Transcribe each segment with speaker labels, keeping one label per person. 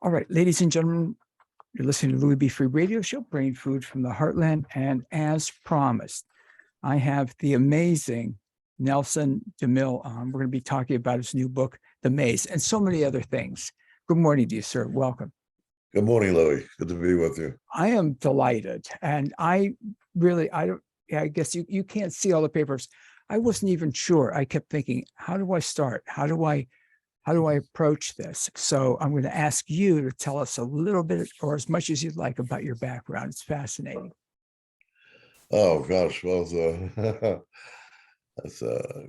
Speaker 1: All right, ladies and gentlemen, you're listening to Louis B. Free Radio Show, Brain Food from the Heartland. And as promised, I have the amazing Nelson DeMille on. We're going to be talking about his new book, The Maze, and so many other things. Good morning to you, sir. Welcome.
Speaker 2: Good morning, Louis. Good to be with you.
Speaker 1: I am delighted. And I guess you can't see all the papers. I wasn't even sure. I kept thinking, how do I start? How do I approach this? So I'm going to ask you to tell us a little bit or as much as you'd like about your background. It's fascinating.
Speaker 2: Oh, gosh. Well, that's a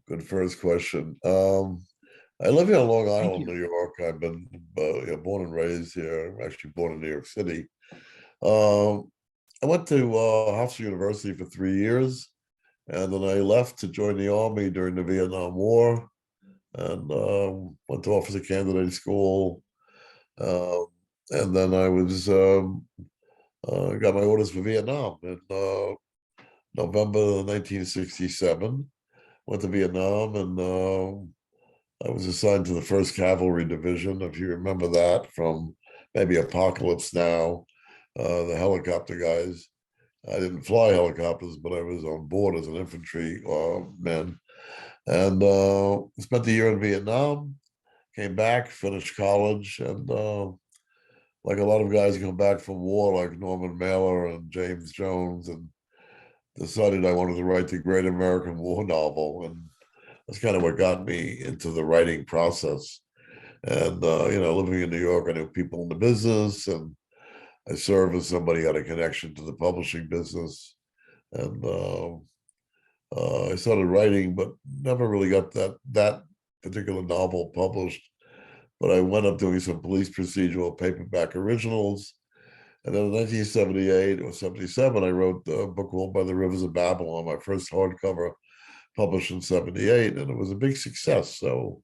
Speaker 2: good first question. I live here on Long Island, New York. I've been born and raised here. I'm actually born in New York City. I went to Hofstra University for 3 years, and then I left to join the Army during the Vietnam War, and went to officer candidate school. And then I was got my orders for Vietnam in November 1967. Went to Vietnam, and I was assigned to the 1st Cavalry Division, if you remember that from maybe Apocalypse Now, the helicopter guys. I didn't fly helicopters, but I was on board as an infantry man. And spent a year in Vietnam, came back, finished college, and like a lot of guys come back from war, like Norman Mailer and James Jones, and decided I wanted to write the Great American War novel. And that's kind of what got me into the writing process. And, living in New York, I knew people in the business, and I served as somebody who had a connection to the publishing business. And I started writing, but never really got that particular novel published. But I went up doing some police procedural paperback originals. And then in 1978 or 77, I wrote a book called By the Rivers of Babylon, my first hardcover, published in 78, and it was a big success. So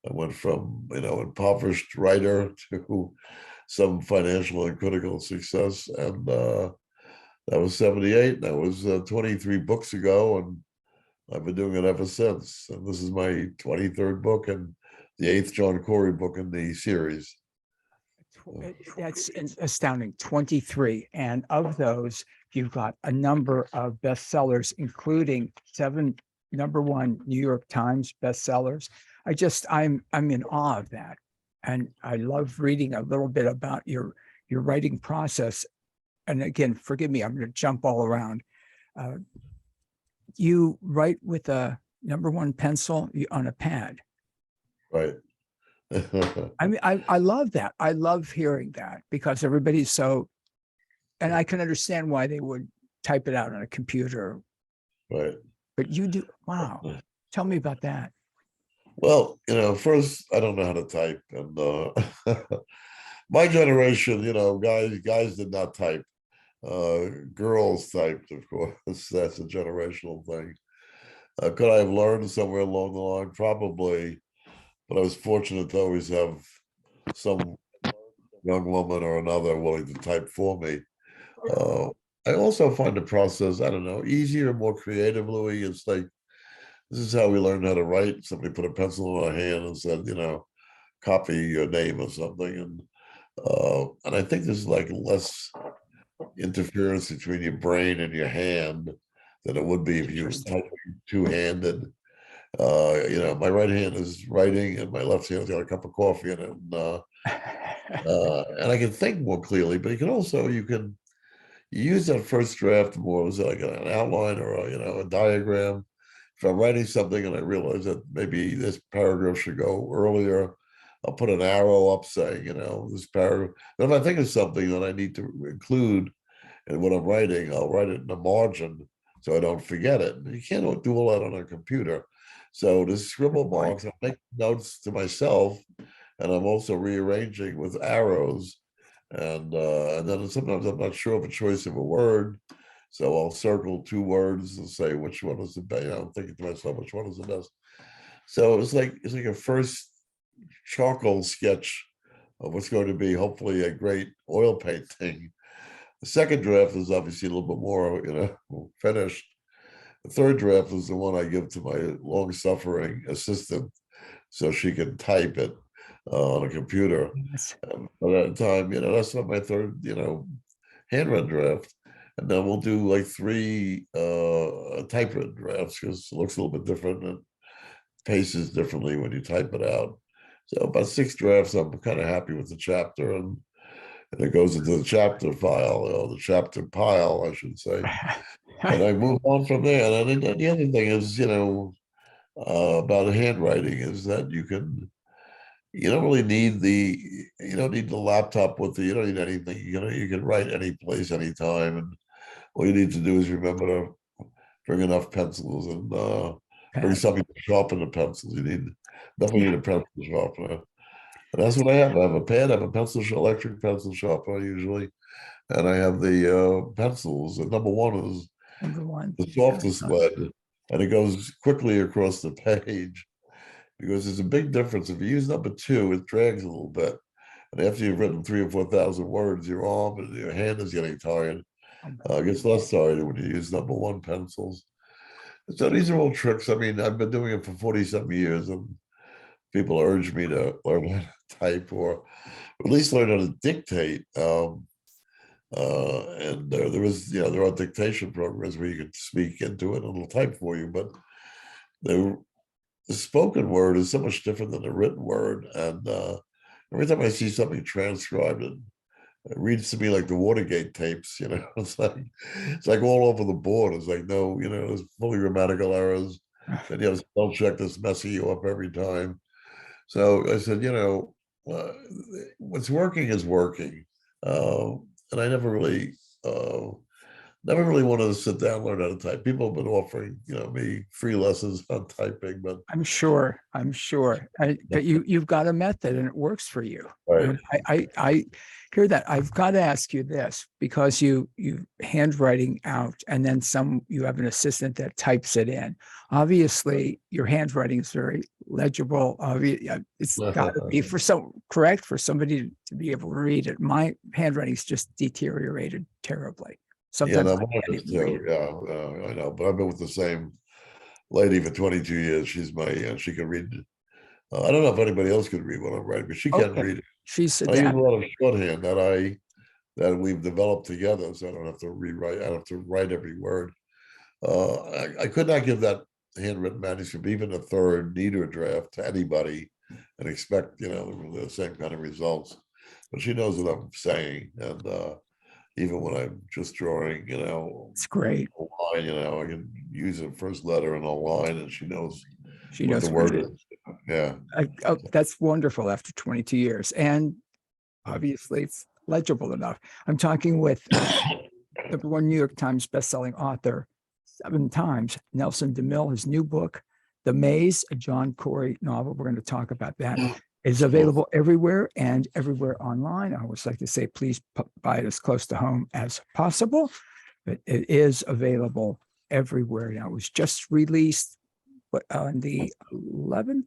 Speaker 2: I went from, impoverished writer to some financial and critical success. And that was 78. That was 23 books ago, and I've been doing it ever since. And this is my 23rd book and the 8th John Corey book in the series.
Speaker 1: That's astounding. 23. And of those, you've got a number of bestsellers, including 7 #1 New York Times bestsellers. I'm in awe of that. And I love reading a little bit about your writing process. And again, forgive me, I'm going to jump all around. You write with a #1 pencil on a pad.
Speaker 2: Right.
Speaker 1: I mean, I love that. I love hearing that because everybody's so, and I can understand why they would type it out on a computer.
Speaker 2: Right.
Speaker 1: But you do. Wow. Tell me about that.
Speaker 2: Well, first, I don't know how to type. And my generation, guys did not type. Girls typed, of course. That's a generational thing. Could I have learned somewhere along the line? Probably. But I was fortunate to always have some young woman or another willing to type for me. I also find the process, I don't know, easier, more creative, Louis. It's like, this is how we learned how to write. Somebody put a pencil in our hand and said, copy your name or something. And I think there's like less interference between your brain and your hand than it would be if you were typing two-handed. My right hand is writing and my left hand's got a cup of coffee in it. And I can think more clearly, but you can use that first draft more. Was it like an outline or a diagram? If I'm writing something and I realize that maybe this paragraph should go earlier, I'll put an arrow up saying, this paragraph. But if I think of something that I need to include in what I'm writing, I'll write it in the margin so I don't forget it. You can't do all that on a computer. So the scribble box, I make notes to myself, and I'm also rearranging with arrows. And then sometimes I'm not sure of a choice of a word. So I'll circle 2 words and say which one is the best. I'm thinking to myself, which one is the best. So it's like a first charcoal sketch of what's going to be hopefully a great oil painting. The second draft is obviously a little bit more, finished. The third draft is the one I give to my long-suffering assistant so she can type it. on a computer.
Speaker 1: Yes.
Speaker 2: By that time, that's not my third, handwritten draft. And then we'll do like three typewritten drafts because it looks a little bit different and paces differently when you type it out. So about 6 drafts, I'm kind of happy with the chapter, and it goes into the chapter file, or the chapter pile, I should say. And I move on from there. And then the other thing is, about handwriting is that you don't really need you don't need the laptop you don't need anything. You can write any place, anytime. And all you need to do is remember to bring enough pencils and bring something to sharpen the pencils. Definitely need a pencil sharpener. And that's what I have. I have a pen, I have a electric pencil sharpener usually. And I have the pencils. And number one is
Speaker 1: Number one.
Speaker 2: the softest lead, and it goes quickly across the page, because there's a big difference. If you use number two, it drags a little bit. And after you've written 3,000 or 4,000 words, your arm and your hand is getting tired. It gets less tired when you use number one pencils. So these are all tricks. I mean, I've been doing it for 47 years, and people urge me to learn how to type, or at least learn how to dictate. And there are dictation programs where you can speak into it and it'll type for you, but the spoken word is so much different than the written word. And every time I see something transcribed, it reads to me like the Watergate tapes. It's like all over the board. It's like, no, there's fully grammatical errors. Then you have a spell check that's messing you up every time. So I said, what's working is working. And I never really wanted to sit down and learn how to type. People have been offering, me free lessons on typing, but
Speaker 1: I'm sure. But you've got a method and it works for you.
Speaker 2: right.
Speaker 1: I hear that. I've got to ask you this, because you handwriting out, and then you have an assistant that types it in. Obviously, your handwriting is very legible. It's got to be for somebody to be able to read it. My handwriting's just deteriorated terribly. Sometimes I can't even read it.
Speaker 2: I know, but I've been with the same lady for 22 years. She can read. I don't know if anybody else can read what I'm writing, but she can read it.
Speaker 1: She's
Speaker 2: I use a lot of shorthand that we've developed together, so I don't have to rewrite. I don't have to write every word. I could not give that handwritten manuscript, even a third neater draft, to anybody and expect the same kind of results. But she knows what I'm saying, and even when I'm just drawing,
Speaker 1: it's great.
Speaker 2: a line, I can use the first letter in a line, and she knows
Speaker 1: She
Speaker 2: what
Speaker 1: knows
Speaker 2: the
Speaker 1: what
Speaker 2: word
Speaker 1: it
Speaker 2: is. Yeah.
Speaker 1: That's wonderful after 22 years. And obviously it's legible enough. I'm talking with number one New York Times bestselling author 7 times, Nelson DeMille. His new book, The Maze, a John Corey novel. We're going to talk about that. Is available everywhere and everywhere online. I always like to say, please buy it as close to home as possible, but it is available everywhere. Now, it was just released on the 11th.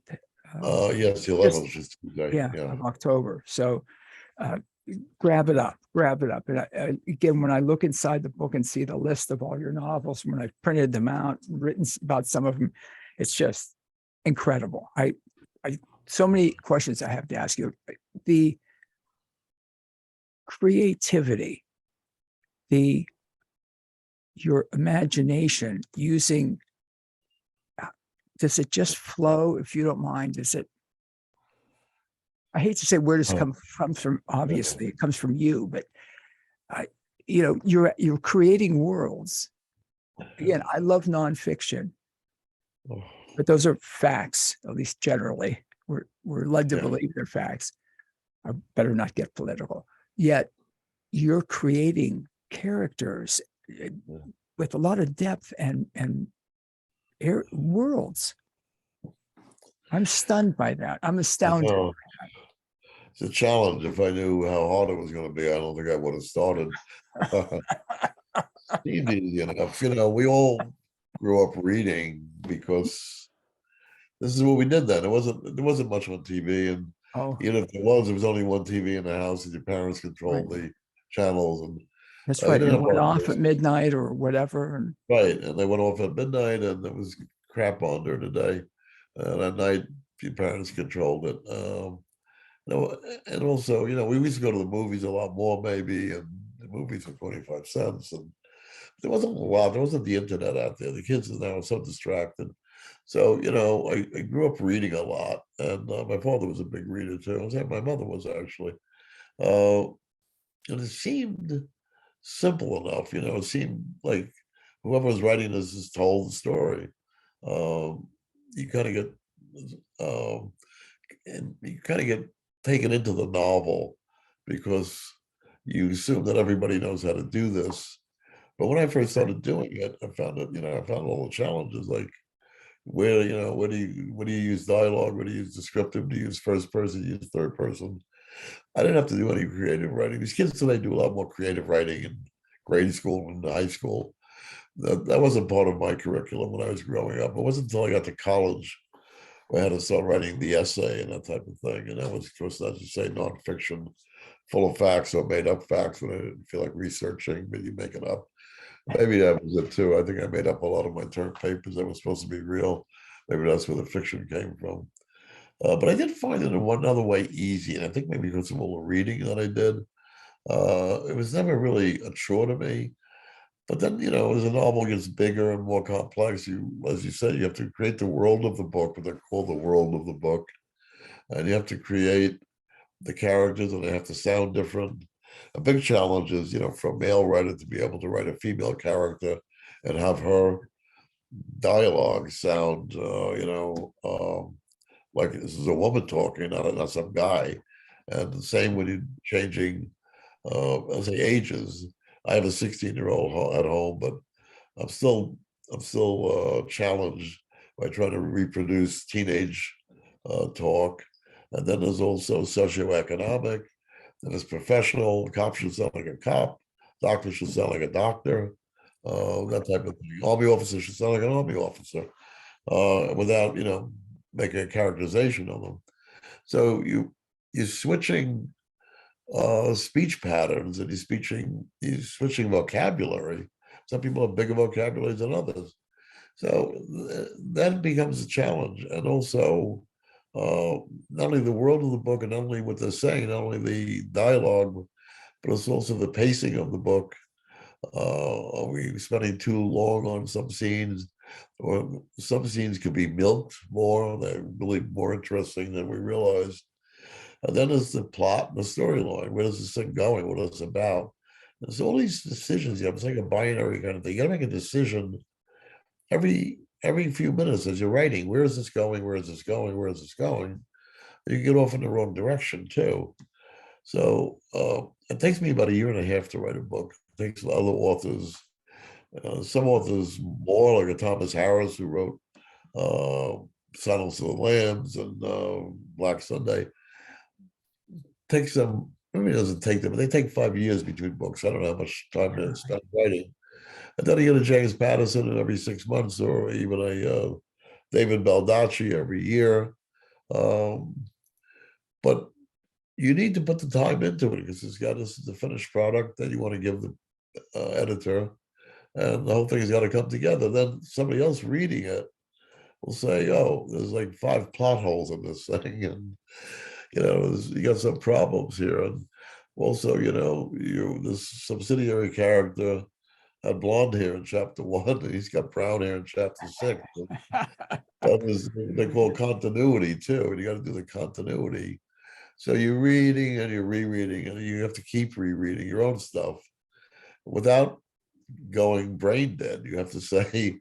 Speaker 2: Yes, the 11th is Tuesday.
Speaker 1: Yeah, of October. So grab it up. And again, when I look inside the book and see the list of all your novels, when I printed them out, written about some of them, it's just incredible. So many questions I have to ask you. The creativity, your imagination using, does it just flow, if you don't mind? I hate to say where does it come from, obviously it comes from you, but you're creating worlds. Again, I love nonfiction, but those are facts, at least generally. We're led to believe they're facts. I better not get political. Yet you're creating characters with a lot of depth and worlds. I'm stunned by that. I'm astounded.
Speaker 2: It's a challenge. If I knew how hard it was going to be, I don't think I would have started. Easy enough. We all grew up reading because this is what we did then. There wasn't much on TV, and even if there was only one TV in the house, and your parents controlled the channels. And
Speaker 1: that's right. It went off at midnight or whatever.
Speaker 2: Right, and they went off at midnight, and there was crap on during the day. And at night, your parents controlled it. and also, we used to go to the movies a lot more, maybe, and the movies were 25 cents, and there wasn't a lot. There wasn't the internet out there. The kids are now so distracted. So, I grew up reading a lot, and my father was a big reader too. My mother was actually, uh, and it seemed simple enough. It seemed like whoever was writing this has told the story. Um, you kind of get, um, and you kind of get taken into the novel because you assume that everybody knows how to do this. But when I first started doing it, I found all the challenges, like where do you use dialogue? Where do you use descriptive? Do you use first person? Do you use third person? I didn't have to do any creative writing. These kids today do a lot more creative writing in grade school and high school. That wasn't part of my curriculum when I was growing up. It wasn't until I got to college where I had to start writing the essay and that type of thing. And that was, of course, as you say, nonfiction, full of facts or made up facts when I didn't feel like researching, but you make it up. Maybe that was it too. I think I made up a lot of my term papers that were supposed to be real. Maybe that's where the fiction came from. But I did find it in one other way easy, and I think maybe because of all the reading that I did, it was never really a chore to me. But then, as a novel gets bigger and more complex, as you said, you have to create the world of the book, what they call the world of the book, and you have to create the characters, and they have to sound different. A big challenge is, for a male writer to be able to write a female character and have her dialogue sound, like this is a woman talking, not some guy. And the same when you're changing, I'll say ages. I have a 16-year-old at home, but I'm still challenged by trying to reproduce teenage talk. And then there's also socioeconomic, and there's professional. A cop should sound like a cop, doctor should sound like a doctor, that type of thing. Army officer should sound like an army officer, without making a characterization of them. So you're switching speech patterns, and you're switching vocabulary. Some people have bigger vocabularies than others. So that becomes a challenge. And also, not only the world of the book and not only what they're saying, not only the dialogue, but it's also the pacing of the book. Are we spending too long on some scenes? Or some scenes could be milked more, they're really more interesting than we realized. And then there's the plot and the storyline. Where is this thing going? What is it about? There's all these decisions. It's like a binary kind of thing. You gotta make a decision every few minutes as you're writing. Where is this going? Where is this going? Where is this going? You get off in the wrong direction too. So it takes me about a year and a half to write a book. It takes other authors, some authors more, like a Thomas Harris who wrote Silence of the Lambs and Black Sunday. Takes them, maybe it doesn't take them, but they take 5 years between books. I don't know how much time they spend writing. And then you get a James Patterson every 6 months, or even a David Baldacci every year. But you need to put the time into it because this is the finished product that you want to give the editor, and the whole thing has got to come together. Then somebody else reading it will say, "Oh, there's like 5 plot holes in this thing," and you got some problems here. And also, this subsidiary character had blonde hair in chapter 1, and he's got brown hair in chapter 6. That was they call continuity too, and you got to do the continuity. So you're reading and you're rereading, and you have to keep rereading your own stuff without going brain dead. You have to say,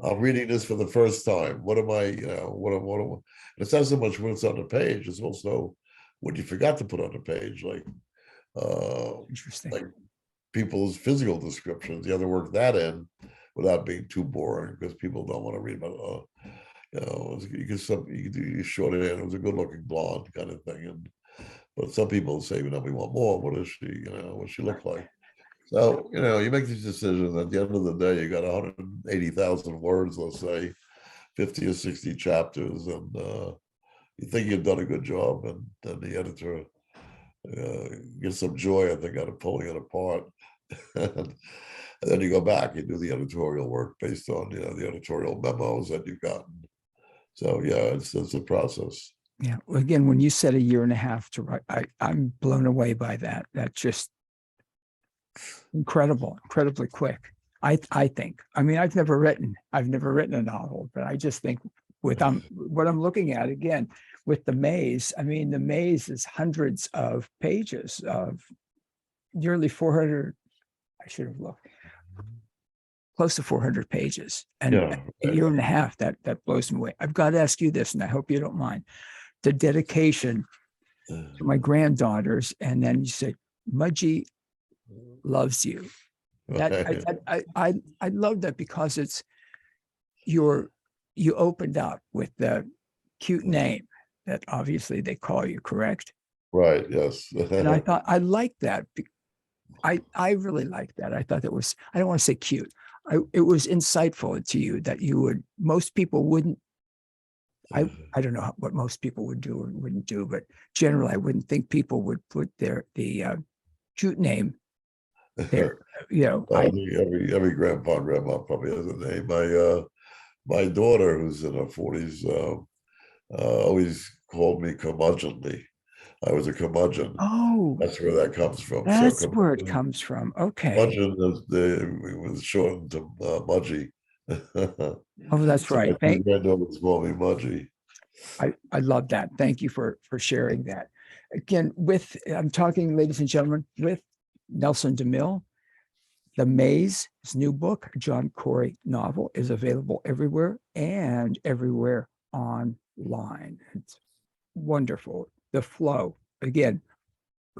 Speaker 2: I'm reading this for the first time. What am I, and it's not so much what's on the page, it's also what you forgot to put on the page, like
Speaker 1: Interesting.
Speaker 2: like people's physical descriptions. You have to work that in without being too boring, because people don't want to read about you could do your short hair. It was a good looking blonde kind of thing. But some people say, we want more. What is she, what she look like? So, you make these decisions. At the end of the day, you got 180,000 words, let's say, 50 or 60 chapters, and you think you've done a good job, and then the editor gets some joy, I think, out of pulling it apart. And then you go back, you do the editorial work based on, the editorial memos that you've gotten. So, yeah, it's a process.
Speaker 1: Yeah. Well, again, when you said a year and a half to write, I'm blown away by that. That's just incredible, incredibly quick. I think. I mean, I've never written a novel, but I just think with what I'm looking at again with the maze. I mean, the maze is hundreds of pages of nearly 400. I should have looked close to 400 pages, and
Speaker 2: Yeah.
Speaker 1: a year and a half. That blows me away. I've got to ask you this, and I hope you don't mind. The dedication to my granddaughters, and then you say, Mudgy loves you. That I love that because it's you opened up with the cute name that obviously they call you, correct?
Speaker 2: Right, yes.
Speaker 1: And I thought I liked that. I really liked that. I thought that was, I don't want to say cute. It was insightful to you that you would, most people wouldn't, I don't know what most people would do or wouldn't do, but generally I wouldn't think people would put the cute name there. You know,
Speaker 2: I think every grandpa and grandma probably has a name. My daughter, who's in her 40s, always called me curmudgeonly. I was a curmudgeon.
Speaker 1: oh,
Speaker 2: That's where that comes from. So
Speaker 1: that's where it comes from. Okay.
Speaker 2: curmudgeon was shortened to Mudgy.
Speaker 1: Oh, that's
Speaker 2: So my
Speaker 1: right.
Speaker 2: two granddaughters call me Mudgy.
Speaker 1: I love that. Thank you for sharing that. Again, I'm talking, ladies and gentlemen, with Nelson DeMille. The Maze, his new book, John Corey novel, is available everywhere and everywhere online. It's wonderful. The flow, again,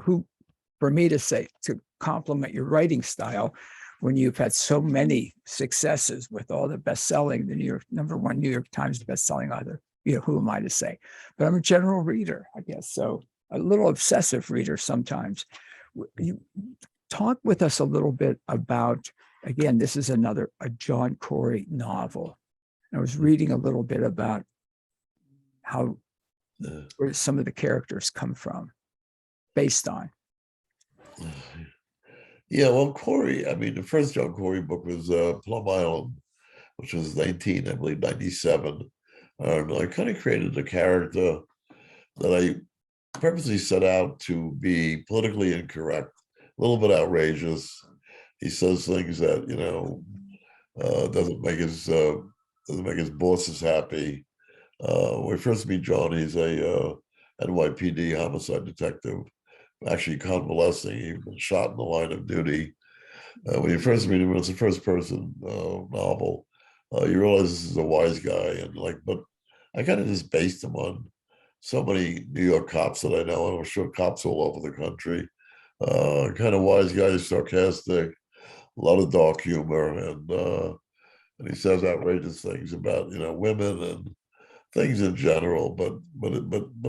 Speaker 1: for me to say, to compliment your writing style, when you've had so many successes with all the best-selling, the #1 New York Times best-selling author, who am I to say? But I'm a general reader, I guess, so a little obsessive reader sometimes. You talk with us a little bit about, again, this is a John Corey novel. I was reading a little bit about where some of the characters come from, based on.
Speaker 2: Yeah, well, Corey, I mean, the first John Corey book was Plum Island, which was 97. And I kind of created a character that I purposely set out to be politically incorrect, a little bit outrageous. He says things that, doesn't make his bosses happy. When we first meet John, he's a NYPD homicide detective, actually convalescing. He'd been shot in the line of duty. When you first meet him, it's a first-person novel. You realize this is a wise guy, but I kind of just based him on so many New York cops that I know, and I'm sure cops all over the country. Kind of wise guy, sarcastic, a lot of dark humor, and he says outrageous things about women and things in general, but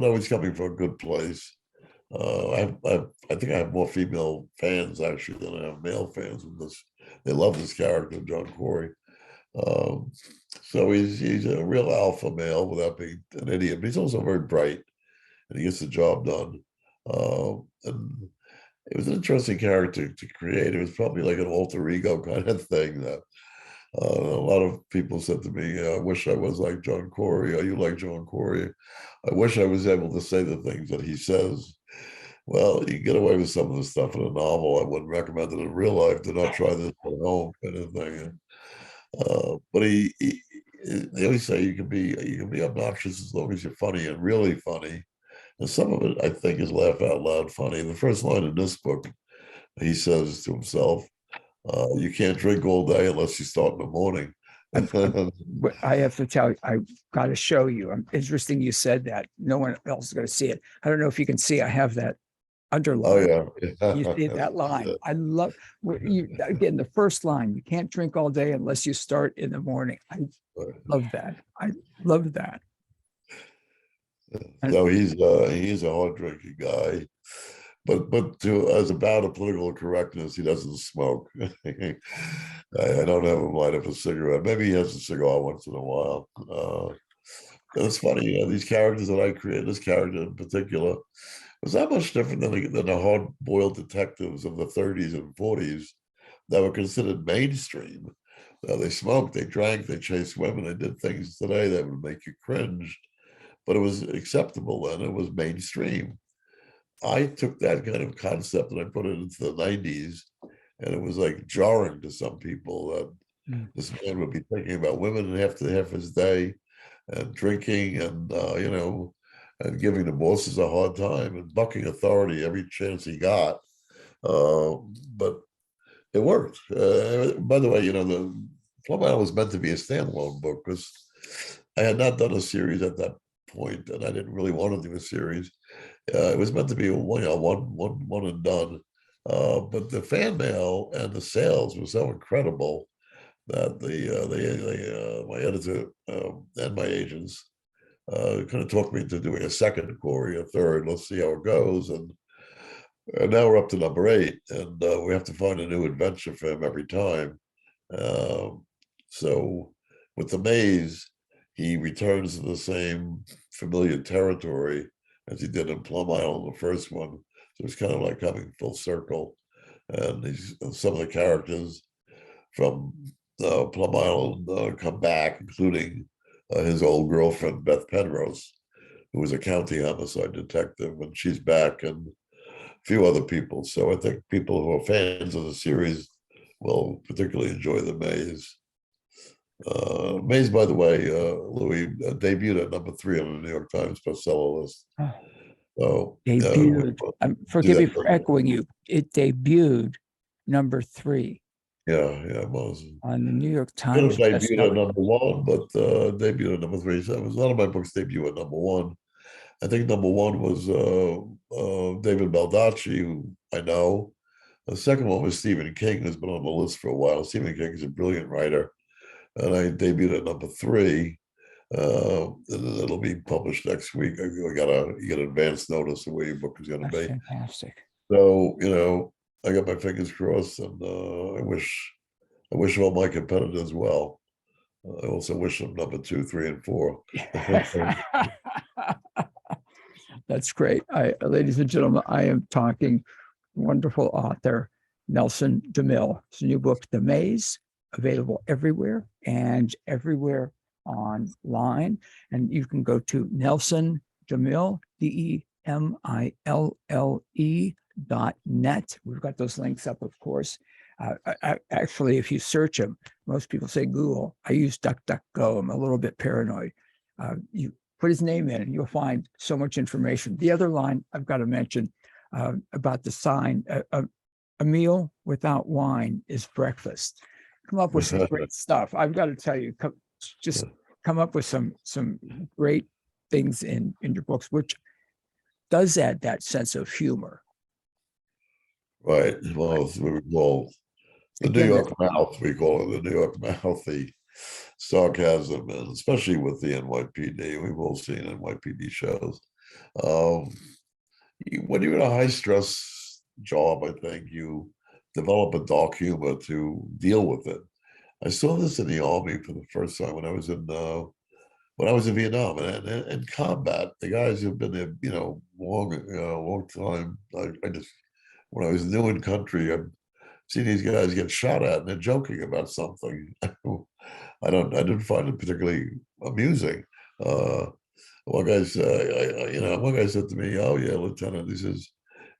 Speaker 2: always coming from a good place. I think I have more female fans actually than I have male fans of this. They love this character, John Corey. So he's a real alpha male without being an idiot, but he's also very bright and he gets the job done. And it was an interesting character to create. It was probably like an alter ego kind of thing that a lot of people said to me, I wish I was like John Corey. Are you like John Corey? I wish I was able to say the things that he says. Well, you get away with some of the stuff in a novel. I wouldn't recommend it in real life. Do not try this at home, kind of thing. But they always say you can be obnoxious as long as you're funny and really funny. And some of it, I think, is laugh out loud funny. The first line in this book, he says to himself, "You can't drink all day unless you start in the morning."
Speaker 1: I have to tell you, I got to show you. Interesting you said that. No one else is going to see it. I don't know if you can see. I have that
Speaker 2: Oh
Speaker 1: underlined.
Speaker 2: yeah,
Speaker 1: You see that line. I love again, the first line, you can't drink all day unless you start in the morning. I love that. I love that.
Speaker 2: So he's a hard drinking guy, but as about a political correctness, he doesn't smoke. I don't have him light up a cigarette. Maybe he has a cigar once in a while. It's funny, these characters that I created, this character in particular, was not much different than the hard-boiled detectives of the 30s and 40s that were considered mainstream. They smoked, they drank, they chased women, they did things today that would make you cringe. but it was acceptable then. It was mainstream. I took that kind of concept and I put it into the 90s, and it was like jarring to some people that
Speaker 1: Mm.
Speaker 2: this man would be thinking about women half his day and drinking and and giving the bosses a hard time and bucking authority every chance he got. But it worked. By the way, the Plum Island was meant to be a standalone book because I had not done a series at that point, and I didn't really want to do a series. It was meant to be one and done. But the fan mail and the sales were so incredible that my editor and my agents kind of talked me into doing a second Corey, a third. Let's see how it goes. And now we're up to number 8, and we have to find a new adventure for him every time. So with the maze, he returns to the same familiar territory as he did in Plum Island, the first one. So it's kind of like coming full circle. And some of the characters from Plum Island come back, including his old girlfriend, Beth Penrose, who was a county homicide detective, and she's back, and a few other people. So I think people who are fans of the series will particularly enjoy The Maze. Maze, by the way, Louis, debuted at number 3 on the New York Times bestseller list.
Speaker 1: Oh,
Speaker 2: So
Speaker 1: debuted. Forgive me
Speaker 2: that
Speaker 1: for
Speaker 2: thing.
Speaker 1: echoing you. It debuted number 3
Speaker 2: Yeah, it was.
Speaker 1: on the New York
Speaker 2: Could have
Speaker 1: Times
Speaker 2: debuted at
Speaker 1: bestseller.
Speaker 2: number 1, but debuted at number 3. So a lot of my books debut at number 1. I think number 1 was David Baldacci, who I know. The second one was Stephen King, who's been on the list for a while. Stephen King is a brilliant writer, and I debuted at number 3. And it'll be published next week. You get advance notice of where your book is going to
Speaker 1: That's
Speaker 2: be.
Speaker 1: fantastic.
Speaker 2: So I got my fingers crossed, and I wish all my competitors well. I also wish them number 2, 3, and 4.
Speaker 1: That's great. Ladies and gentlemen, I am talking wonderful author Nelson DeMille. It's a new book, The Maze, available everywhere and everywhere online. And you can go to Nelson DeMille, DEMILLE.net. We've got those links up, of course. Actually, if you search them, most people say Google. I use DuckDuckGo. I'm a little bit paranoid. You put his name in and you'll find so much information. The other line I've got to mention about the sign, a meal without wine is breakfast. Come up with some great stuff. I've got to tell you, just come up with some great things in your books, which does add that sense of humor.
Speaker 2: Right. Well, the New York mouth, we call it the New York mouth, the sarcasm, and especially with the NYPD. We've all seen NYPD shows. When you're in a high stress job, I think you develop a dark humor to deal with it. I saw this in the Army for the first time when I was in Vietnam, and in combat. The guys who've been there, long time. I just, when I was new in country, I've seen these guys get shot at, and they're joking about something. I didn't find it particularly amusing. One guy said, one guy said to me, "Oh yeah, Lieutenant," he says,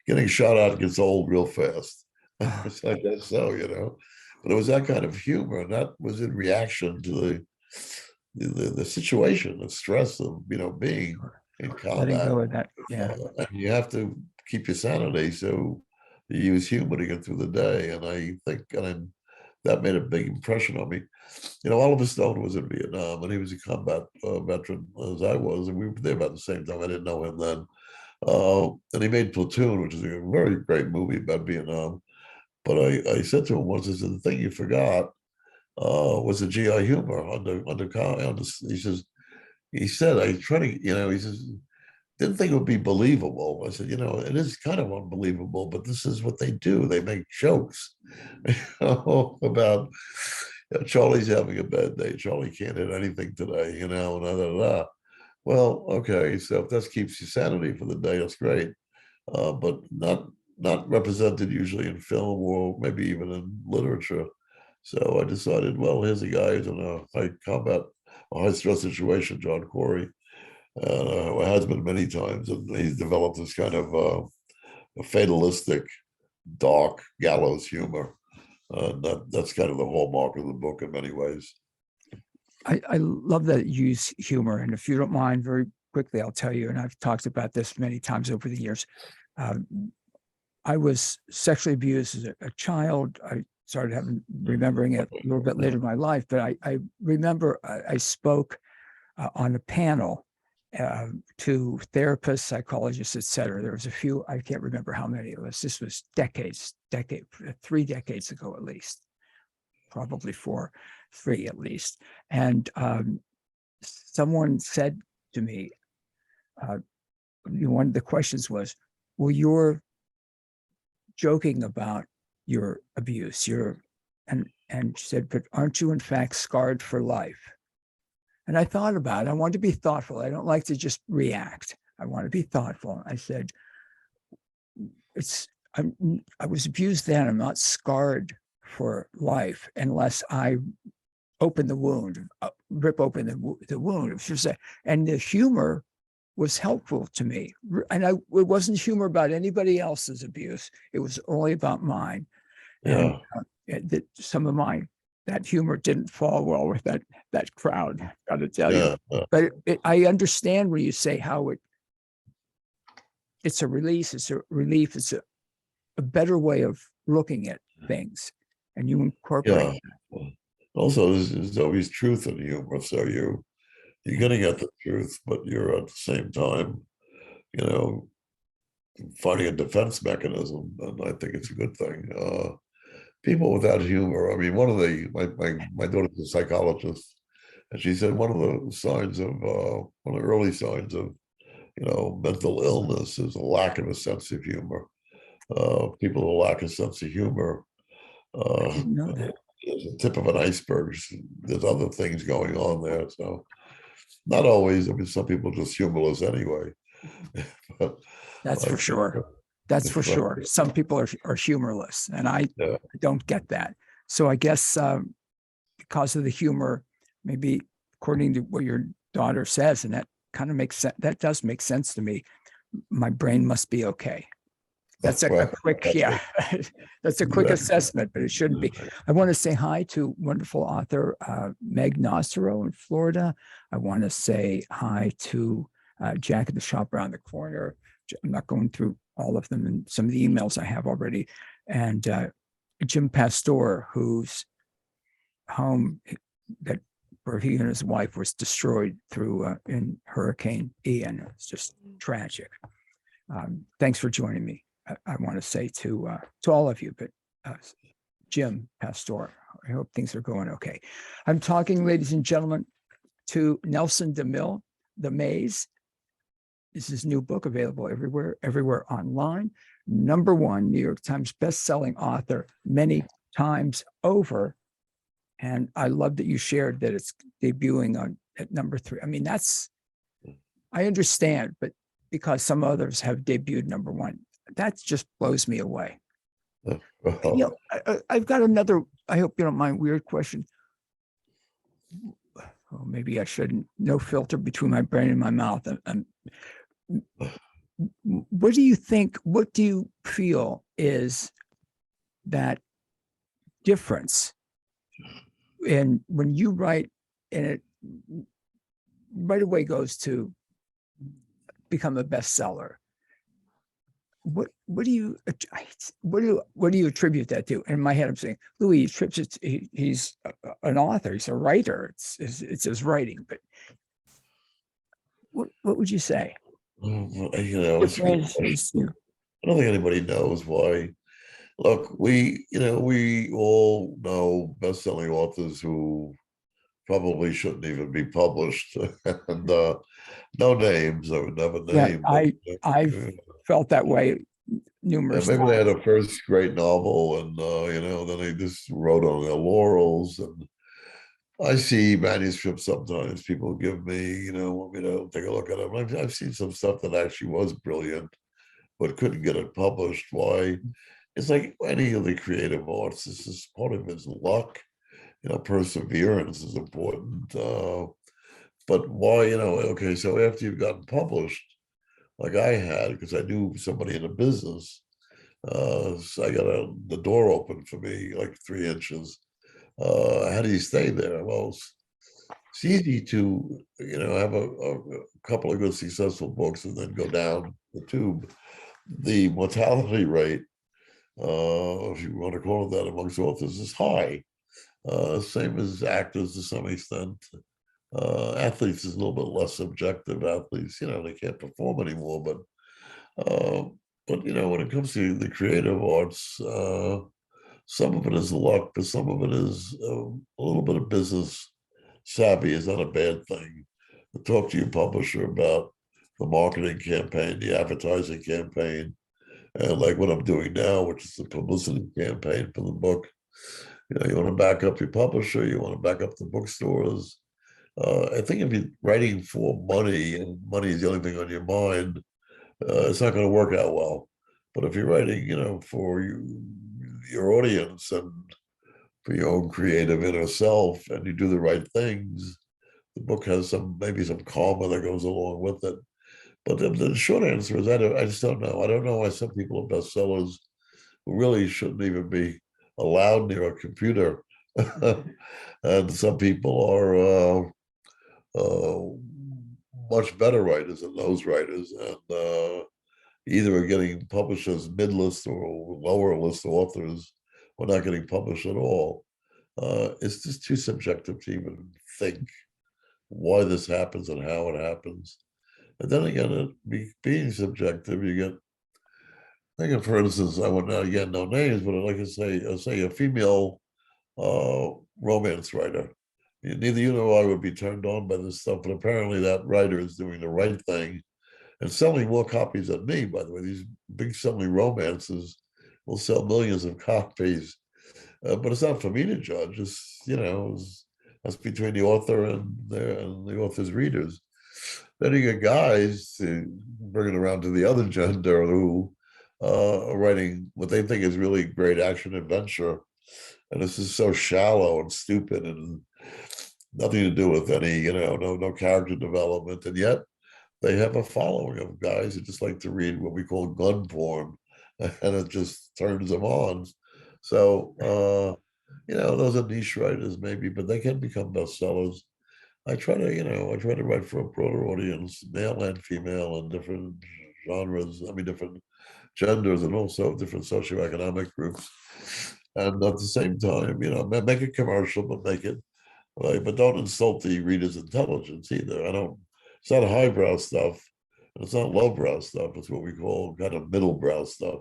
Speaker 2: "getting shot at gets old real fast." It's like that, so. But it was that kind of humor, and that was in reaction to the situation, the stress of being in
Speaker 1: Letting
Speaker 2: combat.
Speaker 1: go of that, yeah.
Speaker 2: And you have to keep your sanity, so you use humor to get through the day. And I think, that made a big impression on me. Oliver Stone was in Vietnam, and he was a combat veteran as I was, and we were there about the same time. I didn't know him then. And he made Platoon, which is a very great movie about Vietnam. But I said to him once, I said, the thing you forgot was the GI humor he said, I try to, he says, didn't think it would be believable. I said, it is kind of unbelievable, but this is what they do. They make jokes about Charlie's having a bad day. Charlie can't hit anything today, Well, okay, so if that keeps you sanity for the day, that's great. But not represented usually in film or maybe even in literature. So I decided, well, here's a guy who's in a high combat, a high stress situation, John Corey. It has been many times, and he's developed this kind of a fatalistic, dark gallows humor. That's kind of the hallmark of the book in many ways.
Speaker 1: I love that you use humor. And if you don't mind, very quickly, I'll tell you, and I've talked about this many times over the years. I was sexually abused as a child. I started remembering it a little bit later in my life, but I remember I spoke on a panel to therapists, psychologists, et cetera. There was a few, I can't remember how many it was. This was 3 decades ago at least, probably 3 at least. And someone said to me, one of the questions was, well, you're joking about your abuse. And she said, but aren't you in fact scarred for life? And I thought about it. I wanted to be thoughtful. I don't like to just react. I want to be thoughtful. I said, I was abused then. I'm not scarred for life unless I open the wound, rip open the wound. And the humor was helpful to me. And it wasn't humor about anybody else's abuse. It was only about mine.
Speaker 2: Yeah.
Speaker 1: And that some of that humor didn't fall well with that crowd, got to tell you. But I understand when you say how it's a release, it's a relief, it's a better way of looking at things, and you incorporate that.
Speaker 2: Also, there's always truth in humor, so you're gonna get the truth, but you're at the same time, finding a defense mechanism, and I think it's a good thing. People without humor. I mean, my daughter's a psychologist, and she said one of the early signs of mental illness is a lack of a sense of humor. People who lack a sense of humor
Speaker 1: I didn't know that.
Speaker 2: is the tip of an iceberg. There's other things going on there. So not always. I mean, some people are just humorless anyway. But
Speaker 1: That's for sure. That's for sure. Some people are humorless, and I don't get that. So I guess because of the humor, maybe according to what your daughter says, and that kind of makes sense. That does make sense to me. My brain must be okay. That's a quick, that's a quick assessment, but it shouldn't be. I want to say hi to wonderful author Meg Nostro in Florida. I want to say hi to Jack at the shop around the corner. I'm not going through all of them and some of the emails I have already. And Jim Pastor, whose home where he and his wife was destroyed through in Hurricane Ian. It's just tragic. Thanks for joining me. I want to say to all of you, but Jim Pastor, I hope things are going okay. I'm talking, ladies and gentlemen, to Nelson DeMille, The Maze. This is his new book, available everywhere online. #1 New York Times best-selling author many times over. And I love that you shared that it's debuting at #3. I mean, I understand, but because some others have debuted #1, that just blows me away. I've got another, I hope you don't mind, weird question. Oh, maybe I shouldn't. No filter between my brain and my mouth. What do you think? What do you feel is that difference in when you write and it right away goes to become a bestseller? What do you attribute that to? In my head, I'm saying, Louis attributes it. He's an author. He's a writer. It's his writing. But what would you say?
Speaker 2: I don't think anybody knows why. Look, we all know best-selling authors who probably shouldn't even be published, and no names. I would never name.
Speaker 1: Yeah, I've felt that way numerous
Speaker 2: maybe
Speaker 1: times.
Speaker 2: they had a first great novel, and then they just wrote on their laurels. And I see manuscripts sometimes people give me, want me to take a look at them. I've seen some stuff that actually was brilliant, but couldn't get it published. Why? It's like any of the creative arts. This is part of his luck. Perseverance is important. But why, okay, so after you've gotten published, like I had, because I knew somebody in the business, so I got the door open for me like 3 inches. How do you stay there? Well, it's easy to, have a couple of good successful books and then go down the tube. The mortality rate, if you want to call it that, amongst authors is high. Same as actors to some extent. Athletes is a little bit less subjective. Athletes, they can't perform anymore, uh, but when it comes to the creative arts, some of it is luck, but some of it is a little bit of business savvy is not a bad thing. Talk to your publisher about the marketing campaign, the advertising campaign, and like what I'm doing now, which is the publicity campaign for the book. You want to back up your publisher, you want to back up the bookstores. I think if you're writing for money and money is the only thing on your mind, it's not going to work out well. But if you're writing, for your audience and for your own creative inner self, and you do the right things, the book has maybe some karma that goes along with it. But the short answer is I just don't know. I don't know why some people are bestsellers who really shouldn't even be allowed near a computer. And some people are much better writers than those writers, and either are getting published as mid-list or lower list authors, or not getting published at all. It's just too subjective to even think why this happens and how it happens. And then again, being subjective, you get, for instance, I would not again no names, but I'd like to say a female romance writer. Neither you nor I would be turned on by this stuff, but apparently that writer is doing the right thing and selling more copies than me. By the way, these big selling romances will sell millions of copies, but it's not for me to judge. That's between the author and the author's readers. Then you get guys to bring it around to the other gender who are writing what they think is really great action adventure, and this is so shallow and stupid and nothing to do with any, no character development, and yet they have a following of guys who just like to read what we call gun porn, and it just turns them on. So, those are niche writers maybe, but they can become bestsellers. I try to write for a broader audience, male and female, and different genres. I mean, different genders, and also different socioeconomic groups. And at the same time, make it commercial, but make it right. But don't insult the reader's intelligence either. It's not highbrow stuff, and it's not lowbrow stuff. It's what we call kind of middlebrow stuff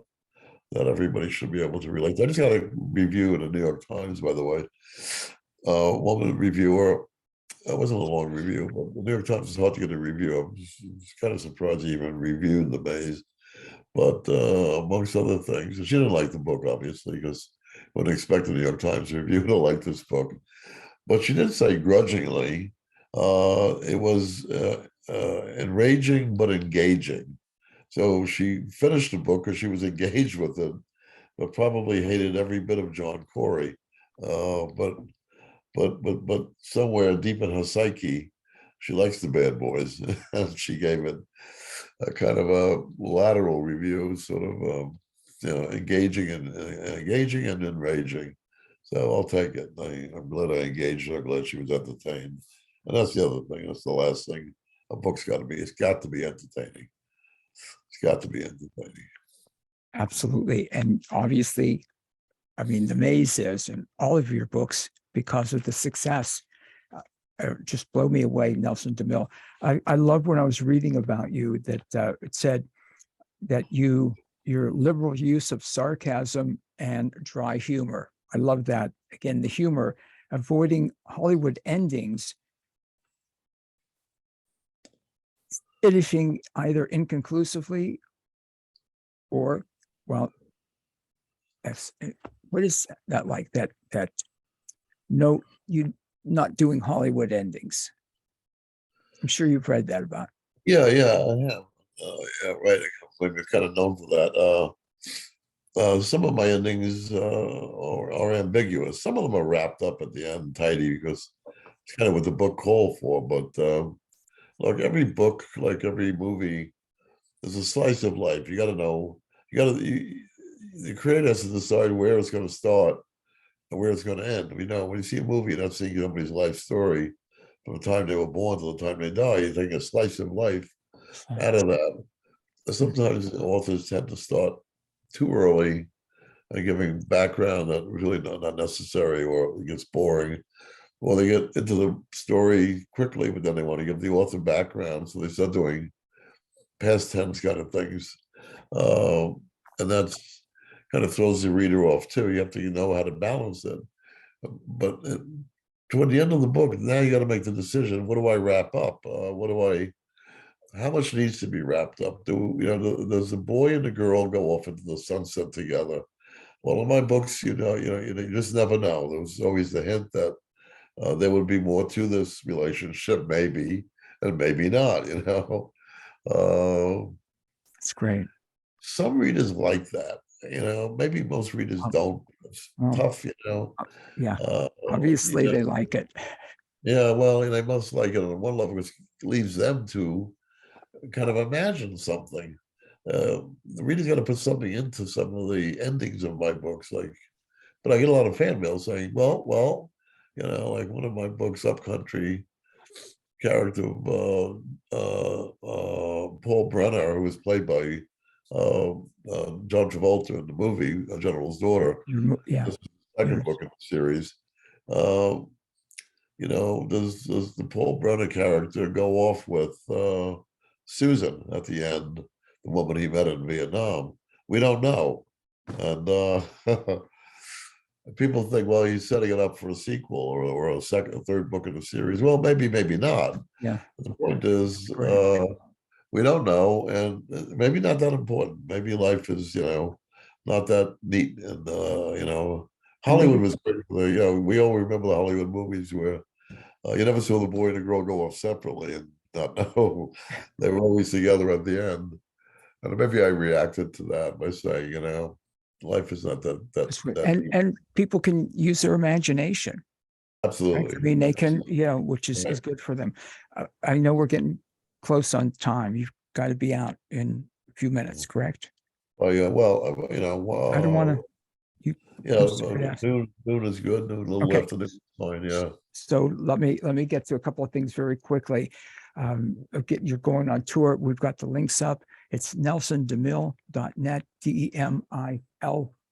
Speaker 2: that everybody should be able to relate to. I just got a review in the New York Times, by the way. One reviewer, it wasn't a long review, but the New York Times is hard to get a review. I'm just kind of surprised he even reviewed The Maze. But amongst other things, and she didn't like the book, obviously, because wouldn't expect the New York Times review to like this book. But she did say grudgingly, it was enraging but engaging. So she finished the book because she was engaged with it, but probably hated every bit of John Corey. But somewhere deep in her psyche, she likes the bad boys, and she gave it a kind of a lateral review, sort of engaging and enraging. So I'll take it. I'm glad I engaged her. I'm glad she was entertained. And that's the other thing. That's the last thing. A book's got to be. It's got to be entertaining. It's got to be entertaining.
Speaker 1: Absolutely. And obviously, I mean, The Maze is, and all of your books, because of the success, just blow me away, Nelson DeMille. I love when I was reading about you that it said that your liberal use of sarcasm and dry humor. I love that. Again, the humor, avoiding Hollywood endings, finishing either inconclusively or, well, what is that like? That note, you not doing Hollywood endings. I'm sure you've read that about.
Speaker 2: Yeah, I have. Yeah, right. I'm kind of known for that. Some of my endings are ambiguous. Some of them are wrapped up at the end tidy because it's kind of what the book called for. But Look, every book, like every movie, is a slice of life. You got to know. The creator has to decide where it's going to start and where it's going to end. We know when you see a movie, you're not seeing somebody's life story from the time they were born to the time they die. You take a slice of life out of that. Sometimes authors tend to start too early and giving background that really not necessary, or it gets boring. Well, they get into the story quickly, but then they want to give the author background, so they start doing past tense kind of things, and that's kind of throws the reader off too. You have to know how to balance it. But toward the end of the book, now you got to make the decision: what do I wrap up? What do I? How much needs to be wrapped up? Does the boy and the girl go off into the sunset together? Well, in my books, you just never know. There was always the hint that there would be more to this relationship, maybe, and maybe not.
Speaker 1: It's great.
Speaker 2: Some readers like that. Maybe most readers
Speaker 1: Um,
Speaker 2: don't. It's
Speaker 1: well,
Speaker 2: tough.
Speaker 1: yeah,
Speaker 2: Uh,
Speaker 1: obviously they like it.
Speaker 2: yeah. Well, they must like it on one level, which leaves them to kind of imagine something. The reader's got to put something into some of the endings of my books, but I get a lot of fan mail saying, well, like one of my books, Upcountry, character Paul Brenner, who was played by John Travolta in the movie General's Daughter.
Speaker 1: Yeah,
Speaker 2: This is the second
Speaker 1: yes.
Speaker 2: book in the series. Uh, does the Paul Brenner character go off with Susan at the end, the woman he met in Vietnam? We don't know, and people think, well, he's setting it up for a sequel or a second, third book in the series. Well, maybe, maybe not.
Speaker 1: Yeah.
Speaker 2: But the point is,
Speaker 1: Great.
Speaker 2: we don't know, and maybe not that important. Maybe life is, not that neat. And
Speaker 1: And
Speaker 2: Hollywood was great. We all remember the Hollywood movies where you never saw the boy and the girl go off separately and not know they were always together at the end. And maybe I reacted to that by saying, life is not
Speaker 1: that's right.
Speaker 2: that deep.
Speaker 1: And people can use their imagination. Right?
Speaker 2: Absolutely.
Speaker 1: I mean, they can,
Speaker 2: Absolutely.
Speaker 1: which is
Speaker 2: Right.
Speaker 1: good for them. I know we're getting close on time. You've got to be out in a few minutes, correct?
Speaker 2: Oh yeah. Well,
Speaker 1: I don't want to. You.
Speaker 2: yeah,
Speaker 1: I'm sorry to ask.
Speaker 2: noon is good. Noon, a little
Speaker 1: Okay.
Speaker 2: afternoon is fine. Yeah.
Speaker 1: So let me get to a couple of things very quickly. You're going on tour. We've got the links up. It's nelsondemille.net, DEMILLE.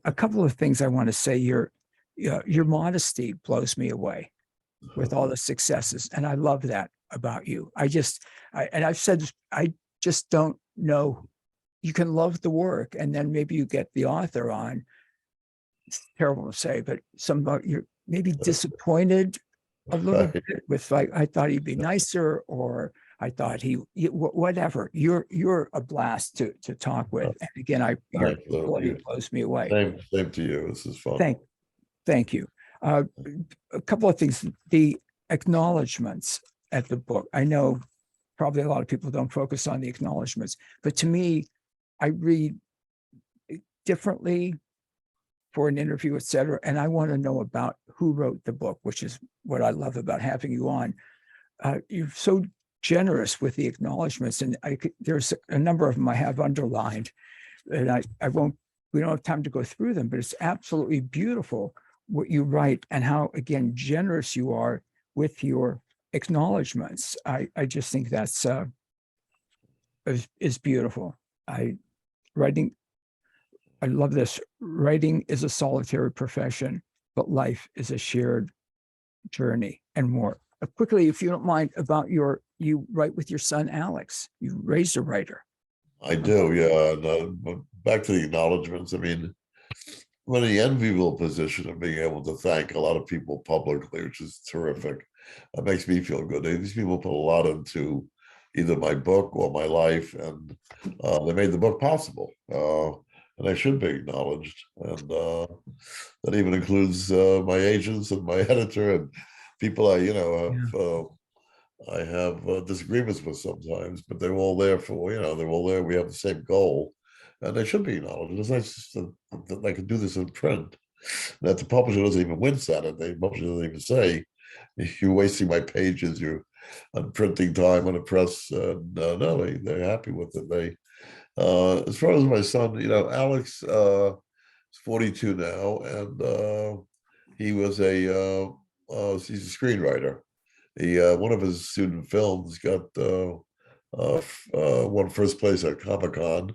Speaker 1: A couple of things I want to say. Your modesty blows me away with all the successes, and I love that about you. I've said I just don't know. You can love the work, and then maybe you get the author on. It's terrible to say, but you're maybe disappointed a little bit with like, I thought he'd be nicer, or I thought whatever. You're a blast to talk with. And again, your quality
Speaker 2: Absolutely.
Speaker 1: blows me away.
Speaker 2: Same to you. This is fun.
Speaker 1: Thank you. A couple of things. The acknowledgments at the book. I know probably a lot of people don't focus on the acknowledgments, but to me, I read differently for an interview, et cetera. And I want to know about who wrote the book, which is what I love about having you on. You're so generous with the acknowledgments, and there's a number of them I have underlined, and we don't have time to go through them, but it's absolutely beautiful what you write and how, again, generous you are with your acknowledgments. I just think that's is beautiful. I love this. Writing is a solitary profession, but life is a shared journey, and more. Quickly, if you don't mind, about you write with your son, Alex. You raised a writer.
Speaker 2: I do, yeah. And but back to the acknowledgments. I mean, I'm in the enviable position of being able to thank a lot of people publicly, which is terrific. That makes me feel good. These people put a lot into either my book or my life, and they made the book possible. And I should be acknowledged. And that even includes my agents and my editor and people I have disagreements with sometimes, but they're all there they're all there. We have the same goal, and they should be acknowledged. It's nice that I can do this in print. That the publisher doesn't even wince at it. The publisher doesn't even say, "You're wasting my pages. on printing time on the press. And no, they're happy with it. They, as far as my son, Alex is 42 now, and he was he's a screenwriter. One of his student films got won first place at Comic-Con.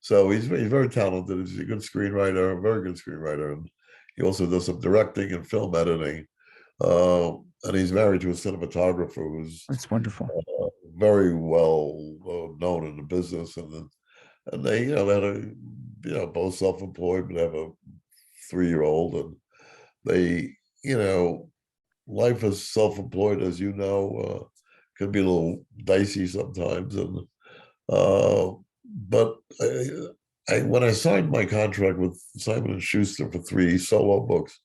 Speaker 2: So he's very talented. He's a good screenwriter, a very good screenwriter, and he also does some directing and film editing. And he's married to a cinematographer who's
Speaker 1: That's wonderful.
Speaker 2: very well known in the business, and they, they had both self-employed, but have a 3-year-old, and they, life as self-employed, as can be a little dicey sometimes, and but when I signed my contract with Simon and Schuster for 3 solo books,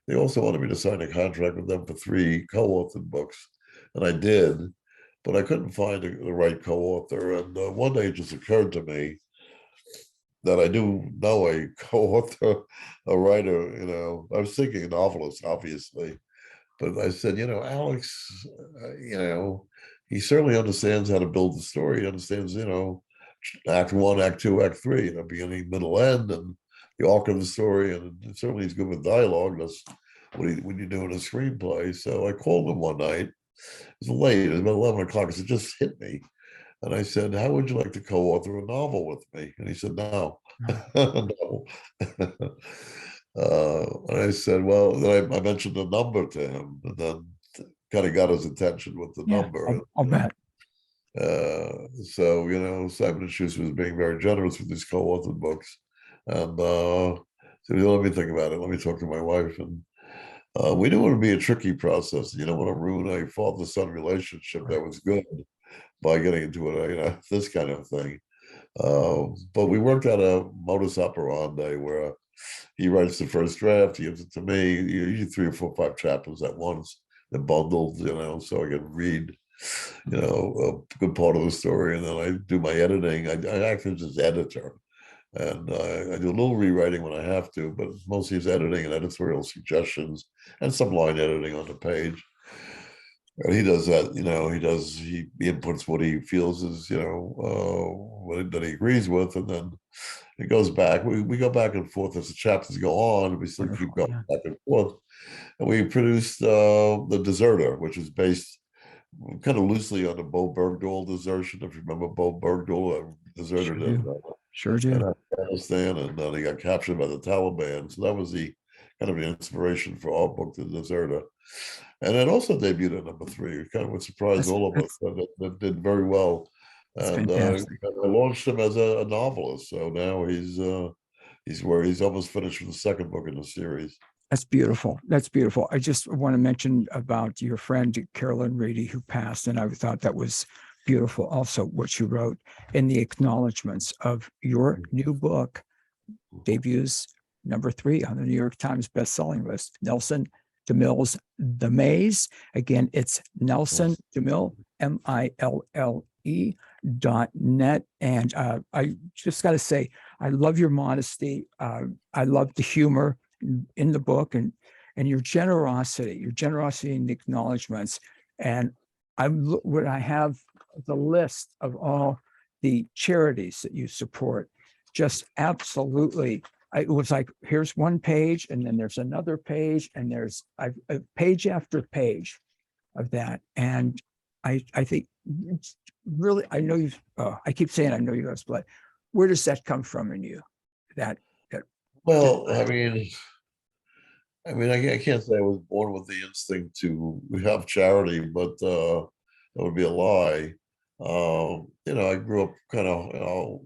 Speaker 2: they also wanted me to sign a contract with them for 3 co-authored books, and I did, but I couldn't find the right co-author. And one day it just occurred to me that I do know a co-author, a writer. I was thinking a novelist, obviously, but I said, Alex, he certainly understands how to build the story. He understands, act 1, act 2, act 3, beginning, middle, end, and the arc of the story. And certainly he's good with dialogue. That's when you do in a screenplay. So I called him one night. It was late. It was about 11 o'clock. It just hit me. And I said, how would you like to co-author a novel with me? And he said, no. No. And I said, well, then I mentioned a number to him, and then kind of got his attention with the number.
Speaker 1: I'll bet.
Speaker 2: So, Simon and Schuster was being very generous with these co-authored books. And so let me think about it. Let me talk to my wife. And we knew it would be a tricky process. You don't want to ruin a father-son relationship that was good by getting into it, this kind of thing. But we worked out a modus operandi where he writes the first draft, he gives it to me, usually 3 or 4 or 5 chapters at once. They're bundled, so I can read, a good part of the story, and then I do my editing. I act as his editor, and I do a little rewriting when I have to, but mostly his editing and editorial suggestions and some line editing on the page. And he does that, he inputs what he feels is, that he agrees with, and then it goes back. We go back and forth as the chapters go on, and we still keep going back and forth. And we produced The Deserter, which is based kind of loosely on the Bo Bergdahl desertion. If you remember, Bo Bergdahl deserted
Speaker 1: Sure do.
Speaker 2: in Afghanistan, and then he got captured by the Taliban. So that was the kind of the inspiration for our book, The Deserter. And it also debuted at number 3. It kind of would surprise all of us. That did very well. And I launched him as a novelist. So now he's almost finished with the 2nd book in the series.
Speaker 1: That's beautiful. That's beautiful. I just want to mention about your friend Carolyn Reedy, who passed, and I thought that was beautiful. Also, what you wrote in the acknowledgments of your new book debuts number 3 on the New York Times bestselling list. Nelson DeMille's The Maze. Again, it's Nelson DeMille, MILLE.net. And I just got to say, I love your modesty. I love the humor in the book, and your generosity in the acknowledgments. And when I have the list of all the charities that you support, just absolutely, it was like, here's one page, and then there's another page, and there's a page after page of that. And I think it's really, I know you, I keep saying, I know you guys, but where does that come from in you?
Speaker 2: Well, I can't say I was born with the instinct to have charity, but that would be a lie. I grew up kind of,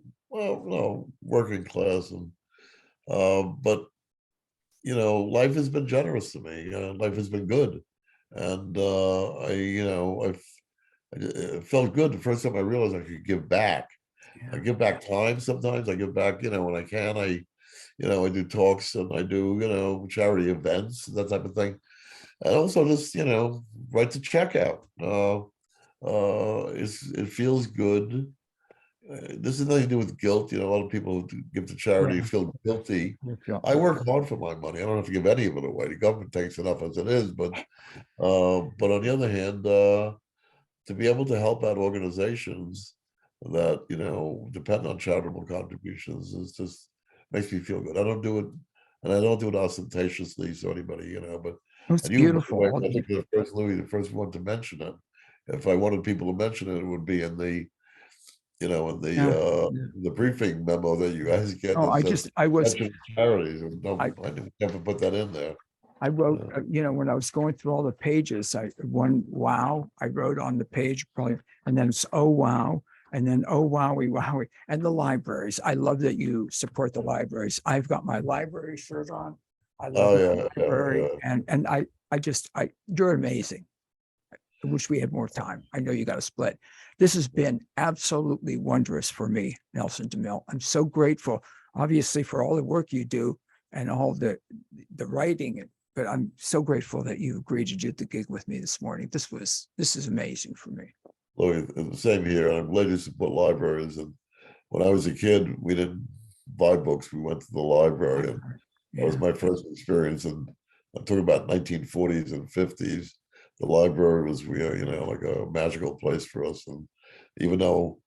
Speaker 2: working class, and but life has been generous to me. Life has been good, and it felt good the first time I realized I could give back. I give back time sometimes. I give back, when I can. I do talks, and I do, charity events, that type of thing. And also just, write the check out. It feels good. This has nothing to do with guilt. A lot of people who give to charity feel guilty. I work hard for my money. I don't have to give any of it away. The government takes enough as it is, but on the other hand, to be able to help out organizations that, depend on charitable contributions is just makes me feel good. I don't do it, and I don't do it ostentatiously so anybody, but.
Speaker 1: It's
Speaker 2: And you, by the way,
Speaker 1: beautiful.
Speaker 2: I think the first Louis, the first one to mention it. If I wanted people to mention it, it would be in the, in
Speaker 1: Yeah.
Speaker 2: the briefing memo that you guys get
Speaker 1: Oh,
Speaker 2: that says
Speaker 1: I was,
Speaker 2: mention charities, and
Speaker 1: I,
Speaker 2: I didn't never put that in there.
Speaker 1: I wrote,
Speaker 2: Yeah.
Speaker 1: when I was going through all the pages, wow, I wrote on the page probably, and then it's, oh, wow. And then, oh, wowie, wowie. And the libraries. I love that you support the libraries. I've got my library shirt on. I love
Speaker 2: Oh,
Speaker 1: my
Speaker 2: yeah,
Speaker 1: library.
Speaker 2: yeah.
Speaker 1: And you're amazing. I wish we had more time. I know you got to split. This has been absolutely wondrous for me, Nelson DeMille. I'm so grateful, obviously, for all the work you do and all the writing. But I'm so grateful that you agreed to do the gig with me this morning. This is amazing for me.
Speaker 2: Louis, the same here. I'm glad you support libraries. And when I was a kid, we didn't buy books. We went to the library, and that was my first experience. And I'm talking about 1940s and 50s. The library was, like a magical place for us. And even though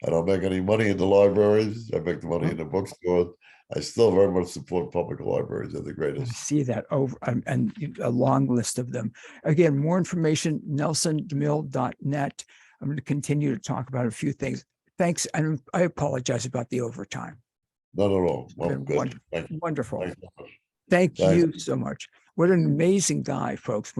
Speaker 2: I don't make any money in the libraries, I make the money in the bookstore, I still very much support public libraries. They're the
Speaker 1: I
Speaker 2: greatest.
Speaker 1: see that over and a long list of them. Again, more information, nelsondemille.net. I'm going to continue to talk about a few things. Thanks. And I apologize about the overtime.
Speaker 2: Not at all.
Speaker 1: It's
Speaker 2: Well,
Speaker 1: been
Speaker 2: good. Thank you.
Speaker 1: wonderful.
Speaker 2: Thanks so much.
Speaker 1: Thank
Speaker 2: Thanks.
Speaker 1: you so much. What an amazing guy, folks.